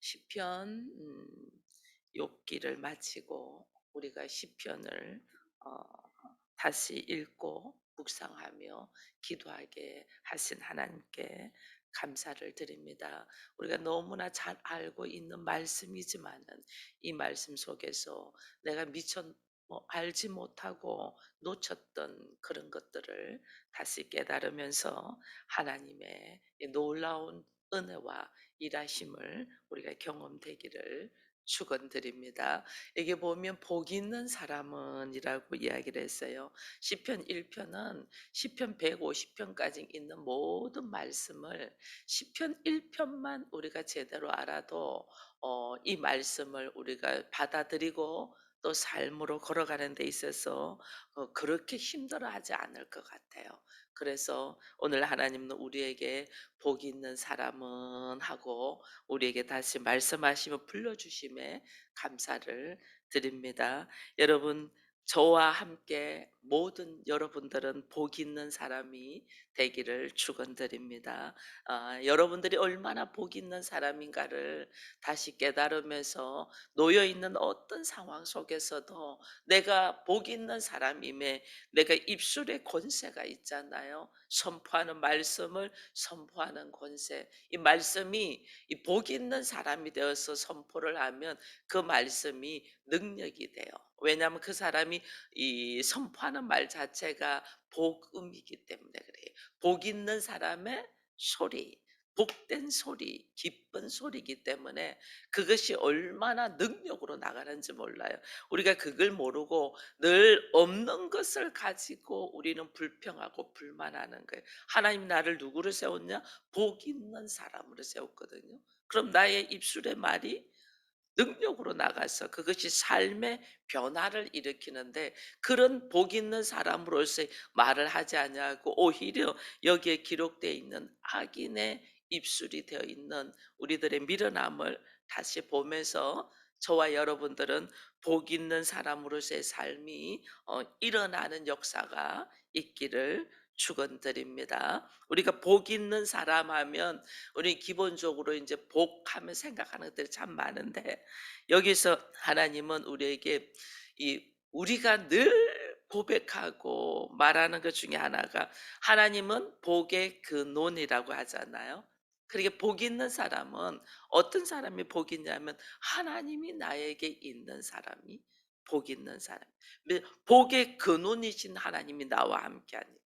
시편 욥기를 마치고 우리가 시편을 어, 다시 읽고 묵상하며 기도하게 하신 하나님께 감사를 드립니다. 우리가 너무나 잘 알고 있는 말씀이지만은 이 말씀 속에서 내가 미처 알지 못하고 놓쳤던 그런 것들을 다시 깨달으면서 하나님의 이 놀라운 은혜와 일하심을 우리가 경험되기를 축원드립니다. 여기 보면 복 있는 사람은이라고 이야기를 했어요. 시편 1편은 시편 150편까지 있는 모든 말씀을 시편 1편만 우리가 제대로 알아도 이 말씀을 우리가 받아들이고 또 삶으로 걸어가는 데 있어서 그렇게 힘들어하지 않을 것 같아요. 그래서 오늘 하나님은 우리에게 복 있는 사람은 하고 우리에게 다시 말씀하시며 불러주심에 감사를 드립니다. 여러분, 저와 함께 모든 여러분들은 복 있는 사람이 되기를 축원드립니다. 여러분들이 얼마나 복 있는 사람인가를 다시 깨달으면서 놓여 있는 어떤 상황 속에서도 내가 복 있는 사람임에 내가 입술의 권세가 있잖아요. 선포하는 말씀을 선포하는 권세. 이 말씀이 이 복 있는 사람이 되어서 선포를 하면 그 말씀이 능력이 돼요. 왜냐하면 그 사람이 이 선포하는 말 자체가 복음이기 때문에 그래요. 복 있는 사람의 소리, 복된 소리, 기쁜 소리이기 때문에 그것이 얼마나 능력으로 나가는지 몰라요. 우리가 그걸 모르고 늘 없는 것을 가지고 우리는 불평하고 불만하는 거예요. 하나님 나를 누구로 세웠냐? 복 있는 사람으로 세웠거든요. 그럼 나의 입술의 말이 능력으로 나가서 그것이 삶의 변화를 일으키는데 그런 복 있는 사람으로서 말을 하지 아니하고 오히려 여기에 기록되어 있는 악인의 입술이 되어 있는 우리들의 미련함을 다시 보면서 저와 여러분들은 복 있는 사람으로서의 삶이 일어나는 역사가 있기를 축원드립니다. 우리가 복 있는 사람 하면 우리 기본적으로 이제 복하면 생각하는 것들이 참 많은데 여기서 하나님은 우리에게 이 우리가 늘 고백하고 말하는 것 중에 하나가 하나님은 복의 근원이라고 하잖아요. 그러니까 복 있는 사람은 어떤 사람이 복 있냐면 하나님이 나에게 있는 사람이 복 있는 사람. 복의 근원이신 하나님이 나와 함께 하니까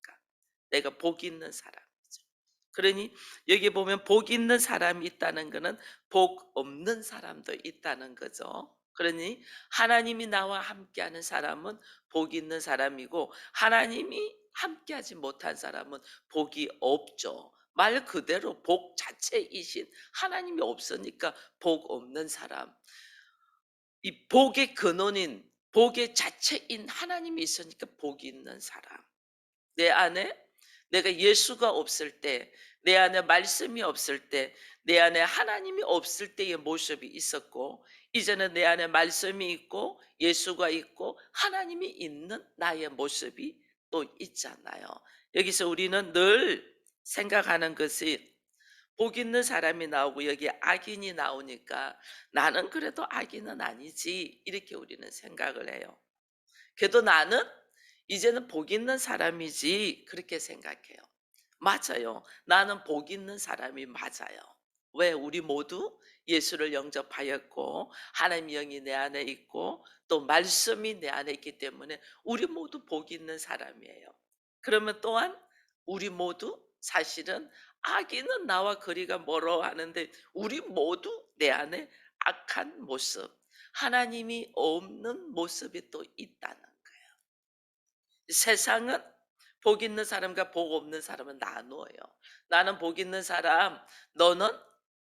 내가 복 있는 사람이죠. 그러니 여기 보면 복 있는 사람이 있다는 것은 복 없는 사람도 있다는 거죠. 그러니 하나님이 나와 함께하는 사람은 복 있는 사람이고 하나님이 함께하지 못한 사람은 복이 없죠. 말 그대로 복 자체이신 하나님이 없으니까 복 없는 사람. 이 복의 근원인 복의 자체인 하나님이 있으니까 복이 있는 사람. 내 안에 내가 예수가 없을 때, 내 안에 말씀이 없을 때, 내 안에 하나님이 없을 때의 모습이 있었고, 이제는 내 안에 말씀이 있고, 예수가 있고, 하나님이 있는 나의 모습이 또 있잖아요. 여기서 우리는 늘 생각하는 것이 복 있는 사람이 나오고 여기 악인이 나오니까 나는 그래도 악인은 아니지. 이렇게 우리는 생각을 해요. 그래도 나는 이제는 복 있는 사람이지 그렇게 생각해요. 맞아요. 나는 복 있는 사람이 맞아요. 왜? 우리 모두 예수를 영접하였고 하나님 영이 내 안에 있고 또 말씀이 내 안에 있기 때문에 우리 모두 복 있는 사람이에요. 그러면 또한 우리 모두 사실은 악인은 나와 거리가 멀어 하는데 우리 모두 내 안에 악한 모습, 하나님이 없는 모습이 또 있다는 거예요. 세상은 복 있는 사람과 복 없는 사람은 나누어요. 나는 복 있는 사람, 너는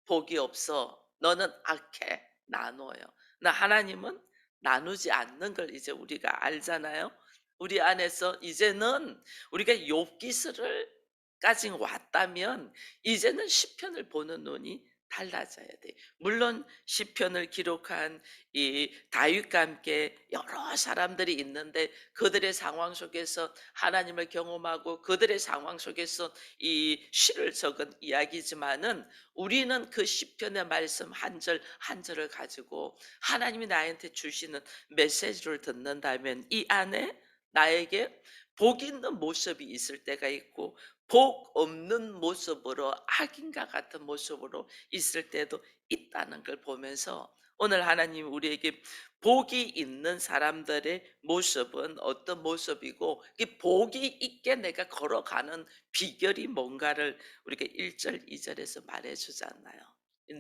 복이 없어. 너는 악해. 나누어요. 나 하나님은 나누지 않는 걸 이제 우리가 알잖아요. 우리 안에서 이제는 우리가 욥기서를 까지 왔다면 이제는 시편을 보는 눈이 달라져야 돼. 물론 시편을 기록한 이 다윗과 함께 여러 사람들이 있는데 그들의 상황 속에서 하나님을 경험하고 그들의 상황 속에서 이 시를 적은 이야기지만은 우리는 그 시편의 말씀 한 절 한 절을 가지고 하나님이 나한테 주시는 메시지를 듣는다면 이 안에 나에게 복 있는 모습이 있을 때가 있고 복 없는 모습으로 악인과 같은 모습으로 있을 때도 있다는 걸 보면서 오늘 하나님 우리에게 복이 있는 사람들의 모습은 어떤 모습이고 이 복이 있게 내가 걸어가는 비결이 뭔가를 우리가 1절, 2절에서 말해 주잖아요.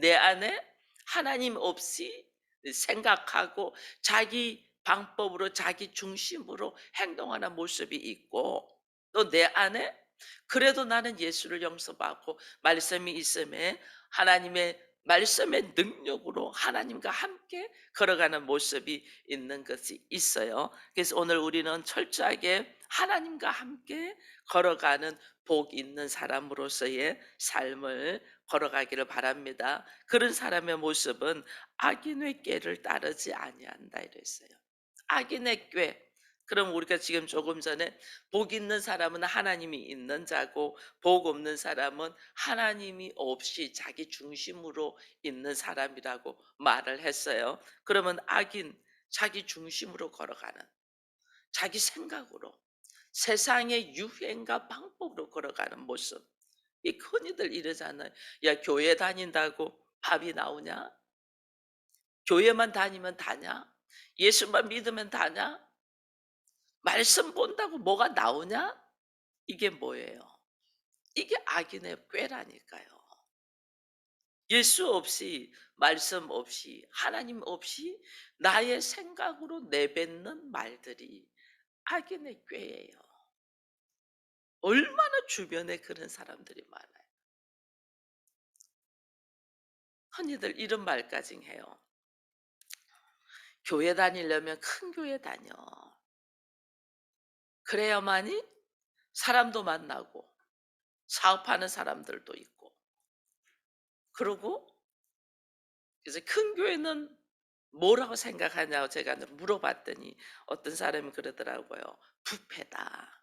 내 안에 하나님 없이 생각하고 자기 방법으로 자기 중심으로 행동하는 모습이 있고 또 내 안에 그래도 나는 예수를 영접하고 말씀이 있음에 하나님의 말씀의 능력으로 하나님과 함께 걸어가는 모습이 있는 것이 있어요. 그래서 오늘 우리는 철저하게 하나님과 함께 걸어가는 복 있는 사람으로서의 삶을 걸어가기를 바랍니다. 그런 사람의 모습은 악인의 꾀를 따르지 아니한다 이랬어요. 악인의 꾀. 그럼 우리가 지금 조금 전에 복 있는 사람은 하나님이 있는 자고 복 없는 사람은 하나님이 없이 자기 중심으로 있는 사람이라고 말을 했어요. 그러면 악인, 자기 중심으로 걸어가는 자기 생각으로 세상의 유행과 방법으로 걸어가는 모습. 이 흔히들 이러잖아요. 야, 교회 다닌다고 밥이 나오냐? 교회만 다니면 다냐? 예수만 믿으면 다냐? 말씀 본다고 뭐가 나오냐? 이게 뭐예요? 이게 악인의 꾀라니까요. 예수 없이 말씀 없이 하나님 없이 나의 생각으로 내뱉는 말들이 악인의 꾀예요. 얼마나 주변에 그런 사람들이 많아요. 흔히들 이런 말까지 해요. 교회 다니려면 큰 교회 다녀. 그래야만이 사람도 만나고 사업하는 사람들도 있고. 그리고 그래서 큰 교회는 뭐라고 생각하냐고 제가 물어봤더니 어떤 사람이 그러더라고요. 부패다.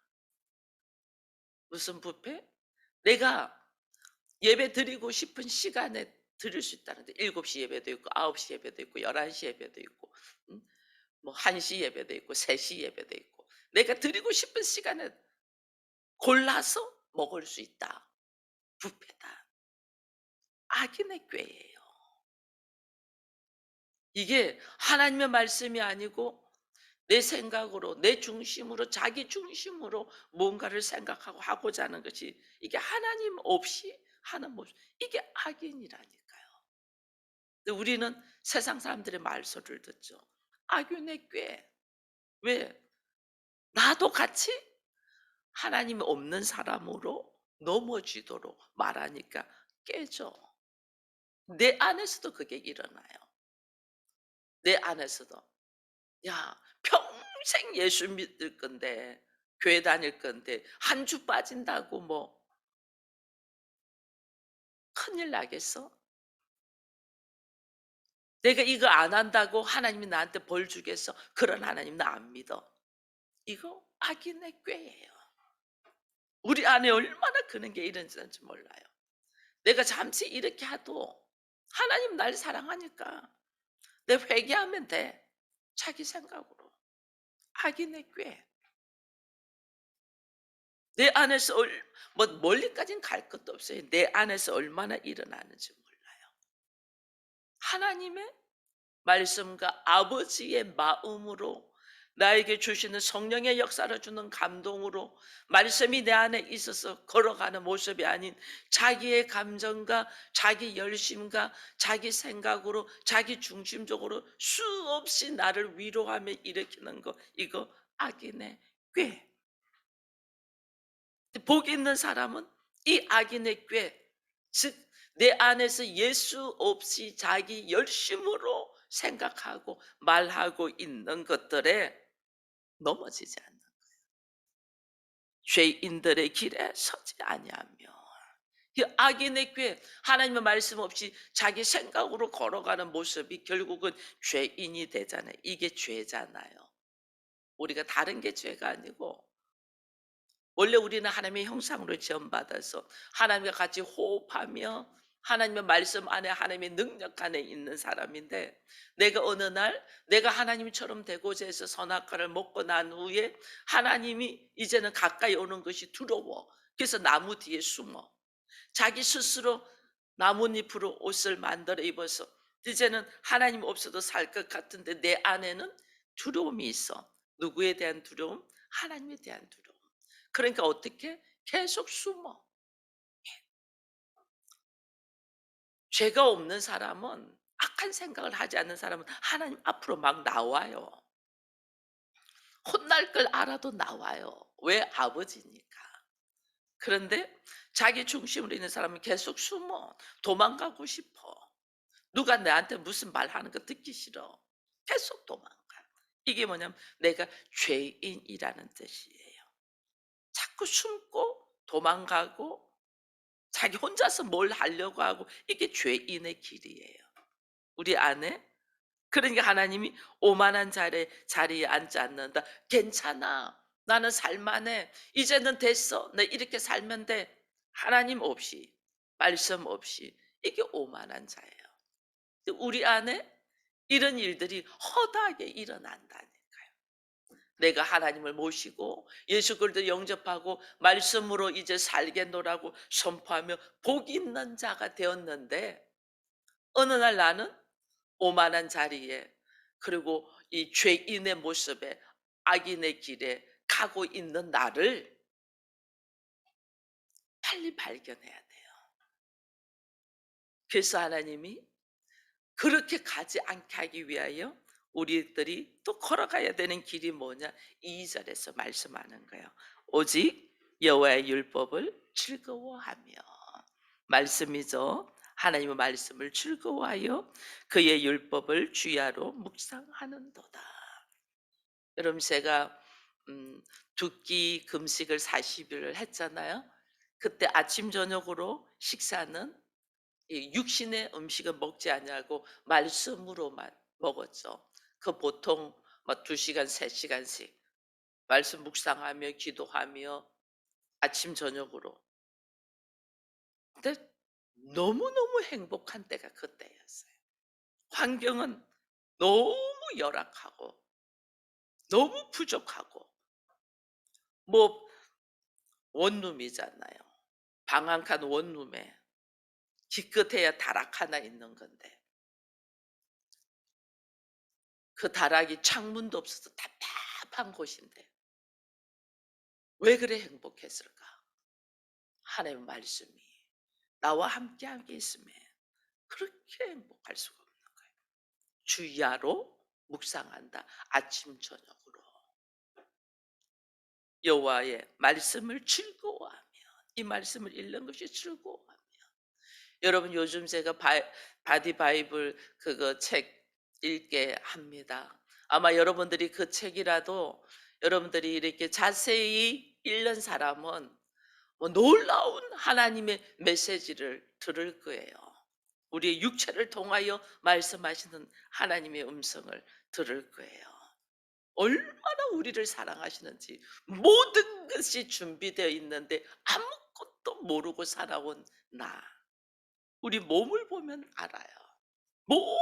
무슨 부패? 내가 예배 드리고 싶은 시간에 드릴 수 있다는데 7시 예배도 있고 9시 예배도 있고 11시 예배도 있고 뭐 1시 예배도 있고 3시 예배도 있고 내가 드리고 싶은 시간에 골라서 먹을 수 있다. 부패다. 악인의 꾀예요. 이게 하나님의 말씀이 아니고 내 생각으로 내 중심으로 자기 중심으로 뭔가를 생각하고 하고자 하는 것이 이게 하나님 없이 하는 모습. 이게 악인이라니까요. 근데 우리는 세상 사람들의 말소리를 듣죠. 악인의 꾀. 왜? 나도 같이 하나님 없는 사람으로 넘어지도록 말하니까 깨져. 내 안에서도 그게 일어나요. 내 안에서도. 야, 평생 예수 믿을 건데, 교회 다닐 건데, 한 주 빠진다고 뭐, 큰일 나겠어? 내가 이거 안 한다고 하나님이 나한테 벌 주겠어? 그런 하나님 나 안 믿어. 이거 악인의 꾀예요. 우리 안에 얼마나 그런 게 일어나는지 몰라요. 내가 잠시 이렇게 해도 하나님 날 사랑하니까 내 회개하면 돼. 자기 생각으로. 악인의 꾀. 내 안에서 뭐 멀리까지는 갈 것도 없어요. 내 안에서 얼마나 일어나는지 몰라요. 하나님의 말씀과 아버지의 마음으로 나에게 주시는 성령의 역사를 주는 감동으로 말씀이 내 안에 있어서 걸어가는 모습이 아닌 자기의 감정과 자기 열심과 자기 생각으로 자기 중심적으로 수없이 나를 위로하며 일으키는 거 이거 악인의 꾀. 복 있는 사람은 이 악인의 꾀, 즉 내 안에서 예수 없이 자기 열심으로 생각하고 말하고 있는 것들에 넘어지지 않는 죄인들의 길에 서지 아니하며 그 악인의 꾀, 하나님의 말씀 없이 자기 생각으로 걸어가는 모습이 결국은 죄인이 되잖아요. 이게 죄잖아요. 우리가 다른 게 죄가 아니고, 원래 우리는 하나님의 형상으로 지음받아서 하나님과 같이 호흡하며 하나님의 말씀 안에, 하나님의 능력 안에 있는 사람인데, 내가 어느 날 내가 하나님처럼 되고자 해서 선악과를 먹고 난 후에 하나님이 이제는 가까이 오는 것이 두려워. 그래서 나무 뒤에 숨어 자기 스스로 나뭇잎으로 옷을 만들어 입어서 이제는 하나님 없어도 살 것 같은데 내 안에는 두려움이 있어. 누구에 대한 두려움? 하나님에 대한 두려움. 그러니까 어떻게? 계속 숨어. 죄가 없는 사람은, 악한 생각을 하지 않는 사람은 하나님 앞으로 막 나와요. 혼날 걸 알아도 나와요. 왜? 아버지니까. 그런데 자기 중심으로 있는 사람은 계속 숨어. 도망가고 싶어. 누가 나한테 무슨 말하는 거 듣기 싫어. 계속 도망가. 이게 뭐냐면 내가 죄인이라는 뜻이에요. 자꾸 숨고 도망가고 자기 혼자서 뭘 하려고 하고, 이게 죄인의 길이에요. 우리 안에. 그러니까 하나님이 오만한 자리에 앉지 않는다. 괜찮아. 나는 살만해. 이제는 됐어. 나 이렇게 살면 돼. 하나님 없이, 말씀 없이. 이게 오만한 자예요. 우리 안에 이런 일들이 허다하게 일어난다니까요. 내가 하나님을 모시고 예수 그리스도 영접하고 말씀으로 이제 살겠노라고 선포하며 복 있는 자가 되었는데, 어느 날 나는 오만한 자리에, 그리고 이 죄인의 모습에, 악인의 길에 가고 있는 나를 빨리 발견해야 돼요. 그래서 하나님이 그렇게 가지 않게 하기 위하여 우리들이 또 걸어가야 되는 길이 뭐냐? 2절에서 말씀하는 거예요. 오직 여호와의 율법을 즐거워하며. 말씀이죠. 하나님의 말씀을 즐거워하여 그의 율법을 주야로 묵상하는도다. 여러분, 제가 두 끼 금식을 40일을 했잖아요. 그때 아침 저녁으로 식사는 이 육신의 음식은 먹지 아니하고 말씀으로만 먹었죠. 그 보통 막 2시간, 3시간씩 말씀 묵상하며 기도하며 아침 저녁으로. 근데 너무너무 행복한 때가 그때였어요. 환경은 너무 열악하고 너무 부족하고, 뭐 원룸이잖아요. 방 한 칸 원룸에 기껏해야 다락 하나 있는 건데, 그 다락이 창문도 없어서 답답한 곳인데 왜 그래 행복했을까? 하나님의 말씀이 나와 함께하게 있음에 그렇게 행복할 수가 없는 거예요. 주야로 묵상한다. 아침 저녁으로 여호와의 말씀을 즐거워하며, 이 말씀을 읽는 것이 즐거워하며. 여러분, 요즘 제가 바디 바이블 그거 책 읽게 합니다. 아마 여러분들이 그 책이라도 여러분들이 이렇게 자세히 읽는 사람은 뭐 놀라운 하나님의 메시지를 들을 거예요. 우리의 육체를 통하여 말씀하시는 하나님의 음성을 들을 거예요. 얼마나 우리를 사랑하시는지, 모든 것이 준비되어 있는데 아무것도 모르고 살아온 나. 우리 몸을 보면 알아요. 모든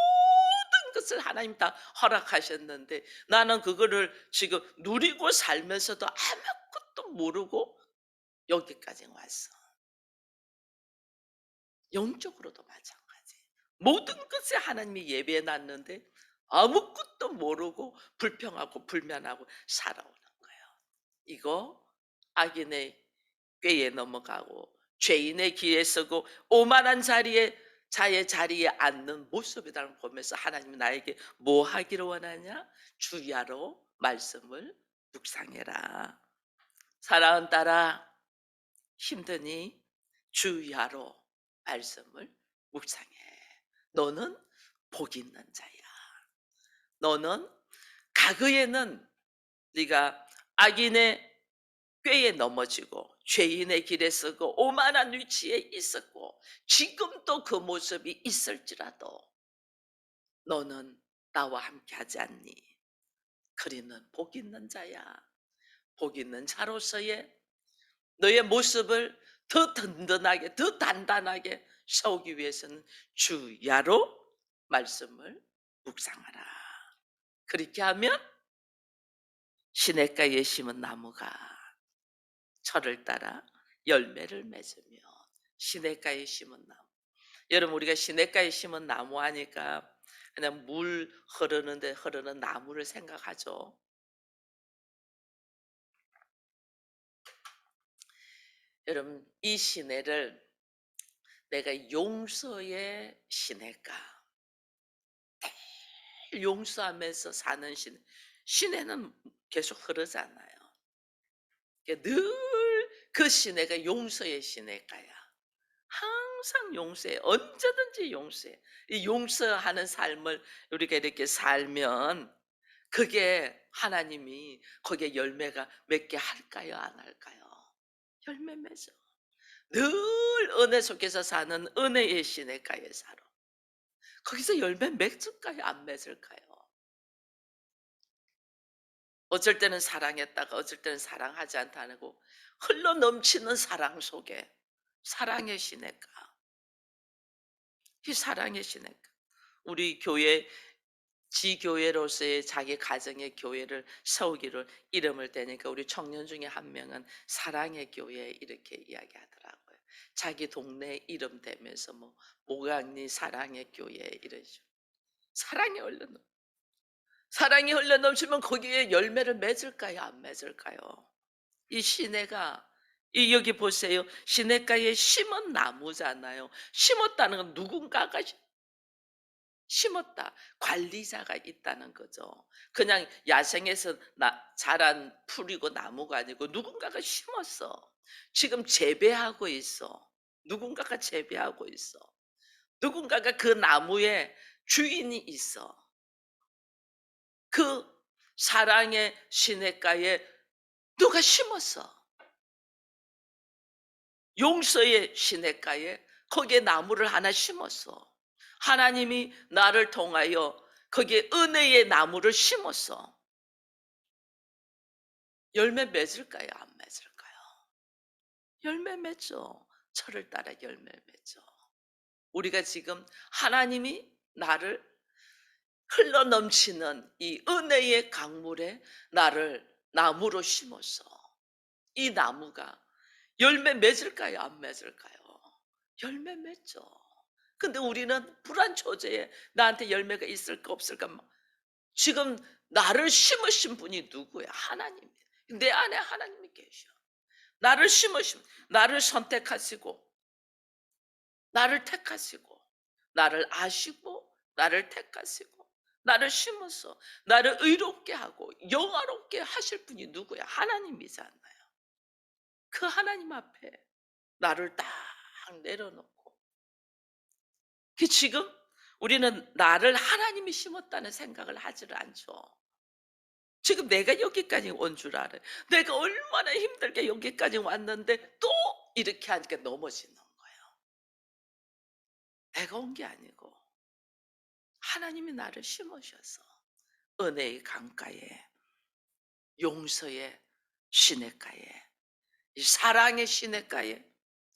것을 하나님 다 허락하셨는데 나는 그거를 지금 누리고 살면서도 아무것도 모르고 여기까지 왔어. 영적으로도 마찬가지. 모든 것에 하나님이 예배해 놨는데 아무것도 모르고 불평하고 불만하고 살아오는 거예요. 이거 악인의 꾀에 넘어가고 죄인의 길에 서고 오만한 자의 자리에 앉는 모습이라는 걸 보면서 하나님이 나에게 뭐 하기를 원하냐? 주야로 말씀을 묵상해라. 사랑하는 딸아, 힘드니 주야로 말씀을 묵상해. 너는 복 있는 자야. 너는 과거에는 네가 악인의 꾀에 넘어지고 죄인의 길에 서고 오만한 위치에 있었고 지금도 그 모습이 있을지라도 너는 나와 함께 하지 않니? 그리는 복 있는 자야. 복 있는 자로서의 너의 모습을 더 든든하게, 더 단단하게 세우기 위해서는 주야로 말씀을 묵상하라. 그렇게 하면 시냇가에 심은 나무가 철을 따라 열매를 맺으며 시냇가에 심은 나무. 여러분 우리가 시냇가에 심은 나무 하니까 그냥 물 흐르는데 흐르는 나무를 생각하죠. 여러분 이 시내를 내가 용서의 시냇가, 용서하면서 사는 시내. 시내는 계속 흐르잖아요. 늘 그 시내가 용서의 시내가야. 항상 용서해. 언제든지 용서해. 이 용서하는 삶을 우리가 이렇게 살면 그게 하나님이 거기에 열매가 맺게 할까요? 안 할까요? 열매 맺어. 늘 은혜 속에서 사는 은혜의 시냇가에 살아. 거기서 열매 맺을까요? 안 맺을까요? 어쩔 때는 사랑했다가 어쩔 때는 사랑하지 않다고 흘러 넘치는 사랑 속에 사랑의 시냇가. 이 사랑의 시냇가. 우리 교회 지교회로서의 자기 가정의 교회를 세우기를 이름을 대니까 우리 청년 중에 한 명은 사랑의 교회 이렇게 이야기하더라고요. 자기 동네 이름 대면서 뭐 모강리 사랑의 교회 이러죠. 사랑이 흘러 사랑이 흘러 넘치면 거기에 열매를 맺을까요? 안 맺을까요? 이 시내가 이 여기 보세요. 시냇가에 심은 나무잖아요. 심었다는 건 누군가가 심었다. 관리자가 있다는 거죠. 그냥 야생에서 자란 풀이고 나무가 아니고 누군가가 심었어. 지금 재배하고 있어. 누군가가 재배하고 있어. 누군가가 그 나무에 주인이 있어. 그 사랑의 시냇가에 누가 심었어. 용서의 시냇가에 거기에 나무를 하나 심었어. 하나님이 나를 통하여 거기에 은혜의 나무를 심었어. 열매 맺을까요? 안 맺을까요? 열매 맺죠. 철을 따라 열매 맺죠. 우리가 지금 하나님이 나를 흘러 넘치는 이 은혜의 강물에 나를 나무로 심었어. 이 나무가 열매 맺을까요? 안 맺을까요? 열매 맺죠. 근데 우리는 불안 조제에 나한테 열매가 있을까 없을까 지금 나를 심으신 분이 누구야? 하나님. 내 안에 하나님이 계셔. 나를 심으신, 나를 선택하시고, 나를 택하시고, 나를 아시고, 나를 택하시고, 나를 심어서 나를 의롭게 하고 영화롭게 하실 분이 누구야? 하나님이잖아요. 그 하나님 앞에 나를 딱 내려놓고 그 지금 우리는 나를 하나님이 심었다는 생각을 하지를 않죠. 지금 내가 여기까지 온 줄 알아요. 내가 얼마나 힘들게 여기까지 왔는데 또 이렇게 하니까 넘어지는 거예요. 내가 온 게 아니고 하나님이 나를 심으셔서 은혜의 강가에 용서의 시냇가에 이 사랑의 시냇가에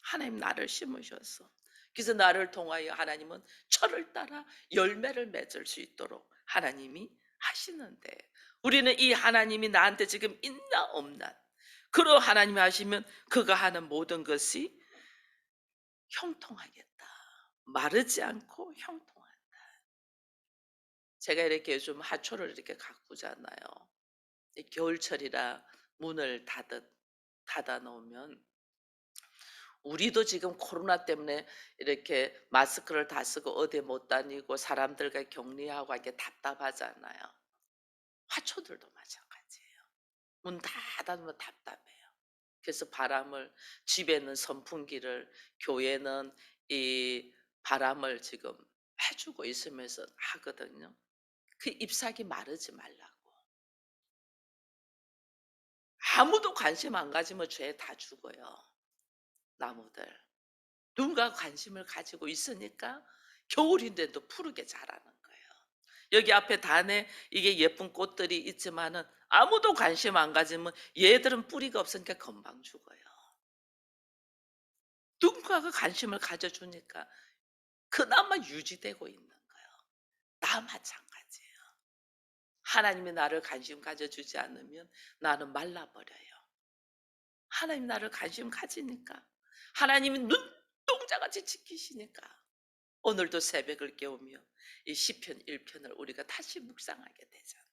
하나님 나를 심으셨어. 그래서 나를 통하여 하나님은 철을 따라 열매를 맺을 수 있도록 하나님이 하시는데 우리는 이 하나님이 나한테 지금 있나 없나 그러 하나님이 하시면 그가 하는 모든 것이 형통하겠다. 마르지 않고 형통하다. 제가 이렇게 요즘 하초를 이렇게 가꾸잖아요. 겨울철이라 문을 닫아 놓으면 우리도 지금 코로나 때문에 이렇게 마스크를 다 쓰고 어디 못 다니고 사람들과 격리하고 이게 답답하잖아요. 화초들도 마찬가지예요. 문 닫아놓으면 답답해요. 그래서 바람을 집에는 선풍기를 교회는 이 바람을 지금 해주고 있으면서 하거든요. 그 잎사귀 마르지 말라고. 아무도 관심 안 가지면 죄 다 죽어요, 나무들. 누군가 관심을 가지고 있으니까 겨울인데도 푸르게 자라는 거예요. 여기 앞에 단에 이게 예쁜 꽃들이 있지만은 아무도 관심 안 가지면 얘들은 뿌리가 없으니까 금방 죽어요. 누군가가 관심을 가져주니까 그나마 유지되고 있는 거예요. 나 마찬가지예요. 하나님이 나를 관심 가져주지 않으면 나는 말라버려요. 하나님 나를 관심 가지니까, 하나님이 눈동자같이 지키시니까 오늘도 새벽을 깨우며 이 시편 1편을 우리가 다시 묵상하게 되잖아요.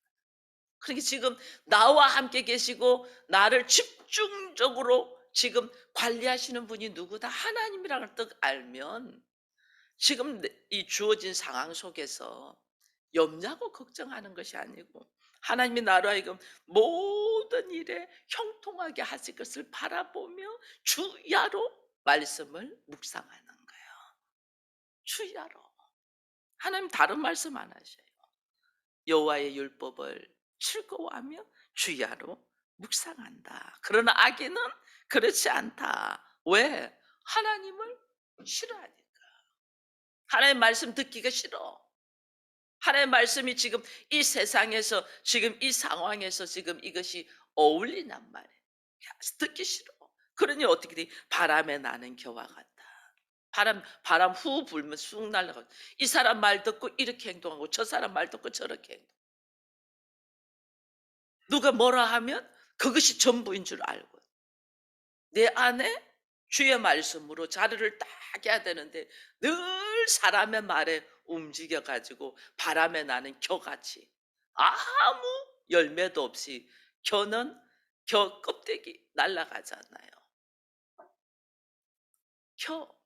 그러니까 지금 나와 함께 계시고 나를 집중적으로 지금 관리하시는 분이 누구다? 하나님이라는 뜻 알면 지금 이 주어진 상황 속에서 염려하고 걱정하는 것이 아니고 하나님이 나로 하여금 모든 일에 형통하게 하실 것을 바라보며 주야로 말씀을 묵상하는 거예요. 주야로. 하나님 다른 말씀 안 하셔요. 여호와의 율법을 즐거워하며 주야로 묵상한다. 그러나 악인은 그렇지 않다. 왜? 하나님을 싫어하니까. 하나님 말씀 듣기가 싫어. 하나님 말씀이 지금 이 세상에서 지금 이 상황에서 지금 이것이 어울리냔 말이에요. 듣기 싫어. 그러니 어떻게 돼? 바람에 나는 겨와 같다. 바람 후 불면 쑥 날아가. 이 사람 말 듣고 이렇게 행동하고 저 사람 말 듣고 저렇게 행동. 누가 뭐라 하면 그것이 전부인 줄 알고 내 안에 주의 말씀으로 자리를 딱 해야 되는데 늘 사람의 말에 움직여 가지고 바람에 나는 겨같이 아무 열매도 없이 겨는 겨 껍데기 날아가잖아요. 겨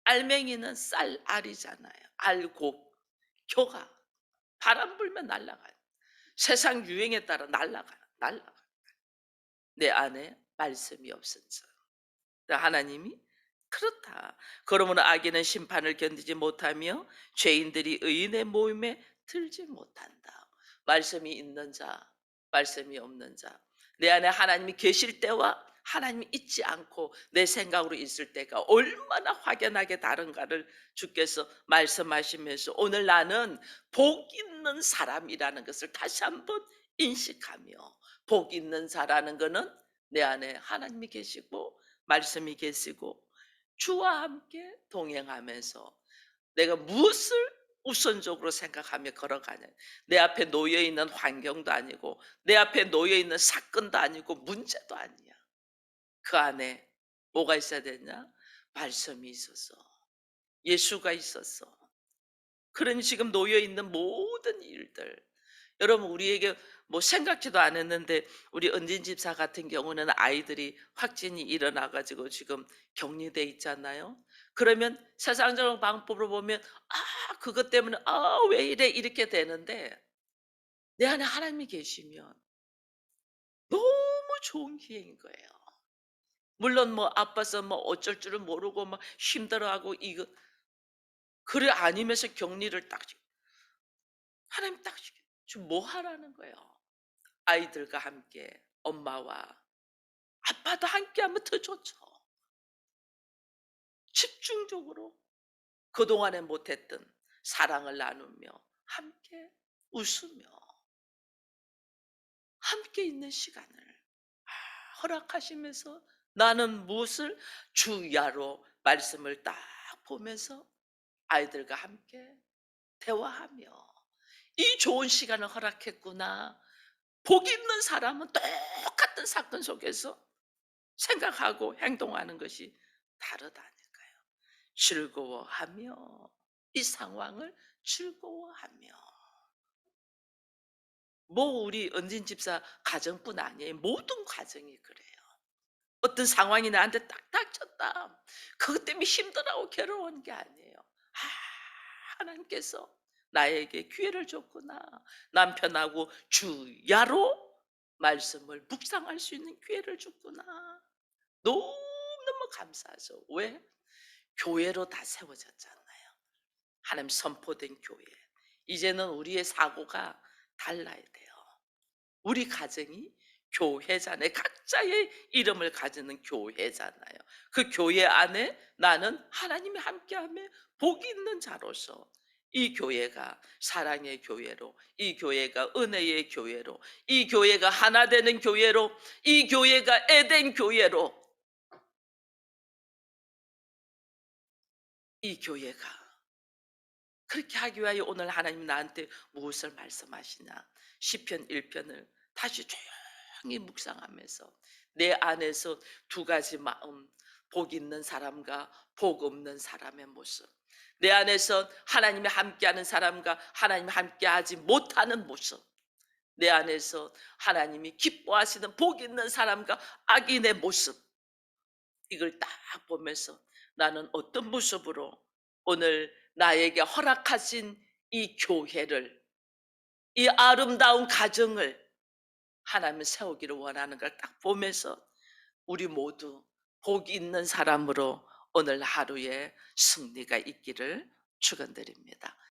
알맹이는 쌀 알이잖아요. 알곡 겨가 바람 불면 날아가요. 세상 유행에 따라 날아가요. 날아가. 내 안에 말씀이 없은즉 하나님이 그렇다. 그러므로 악인은 심판을 견디지 못하며 죄인들이 의인의 모임에 들지 못한다. 말씀이 있는 자, 말씀이 없는 자. 내 안에 하나님이 계실 때와 하나님이 있지 않고 내 생각으로 있을 때가 얼마나 확연하게 다른가를 주께서 말씀하시면서 오늘 나는 복 있는 사람이라는 것을 다시 한번 인식하며 복 있는 자라는 것은 내 안에 하나님이 계시고 말씀이 계시고 주와 함께 동행하면서 내가 무엇을 우선적으로 생각하며 걸어가냐. 내 앞에 놓여 있는 환경도 아니고 내 앞에 놓여 있는 사건도 아니고 문제도 아니야. 그 안에 뭐가 있어야 되냐? 말씀이 있어서 예수가 있어서. 그러니 지금 놓여 있는 모든 일들 여러분 우리에게 뭐 생각지도 않았는데 우리 은진 집사 같은 경우는 아이들이 확진이 일어나 가지고 지금 격리돼 있잖아요. 그러면 세상적인 방법으로 보면 그것 때문에 왜 이래 이렇게 되는데 내 안에 하나님이 계시면 너무 좋은 기회인 거예요. 물론 뭐 아파서 뭐 어쩔 줄을 모르고 막 힘들어하고 이거 그래 아니면서 격리를 딱 하나님 딱 지금 뭐 하라는 거예요. 아이들과 함께 엄마와 아빠도 함께하면 더 좋죠. 집중적으로 그동안에 못했던 사랑을 나누며 함께 웃으며 함께 있는 시간을 허락하시면서 나는 무엇을 주야로 말씀을 딱 보면서 아이들과 함께 대화하며 이 좋은 시간을 허락했구나. 복 있는 사람은 똑같은 사건 속에서 생각하고 행동하는 것이 다르다니까요. 즐거워하며 이 상황을 즐거워하며 뭐 우리 은진 집사 가정뿐 아니에요. 모든 가정이 그래요. 어떤 상황이 나한테 딱 닥쳤다. 그것 때문에 힘들어하고 괴로운 게 아니에요. 하나님께서 나에게 기회를 줬구나. 남편하고 주야로 말씀을 묵상할 수 있는 기회를 줬구나. 너무너무 감사하죠. 왜? 교회로 다 세워졌잖아요. 하나님 선포된 교회. 이제는 우리의 사고가 달라야 돼요. 우리 가정이 교회잖아요. 각자의 이름을 가지는 교회잖아요. 그 교회 안에 나는 하나님이 함께하며 복이 있는 자로서 이 교회가 사랑의 교회로, 이 교회가 은혜의 교회로, 이 교회가 하나 되는 교회로, 이 교회가 에덴 교회로, 이 교회가 그렇게 하기 위하여 오늘 하나님 나한테 무엇을 말씀하시냐? 시편 1편을 다시 조용히 묵상하면서 내 안에서 두 가지 마음, 복 있는 사람과 복 없는 사람의 모습, 내 안에서 하나님이 함께하는 사람과 하나님이 함께하지 못하는 모습, 내 안에서 하나님이 기뻐하시는 복 있는 사람과 악인의 모습, 이걸 딱 보면서 나는 어떤 모습으로 오늘 나에게 허락하신 이 교회를, 이 아름다운 가정을 하나님은 세우기를 원하는 걸 딱 보면서 우리 모두 복이 있는 사람으로 오늘 하루에 승리가 있기를 축원드립니다.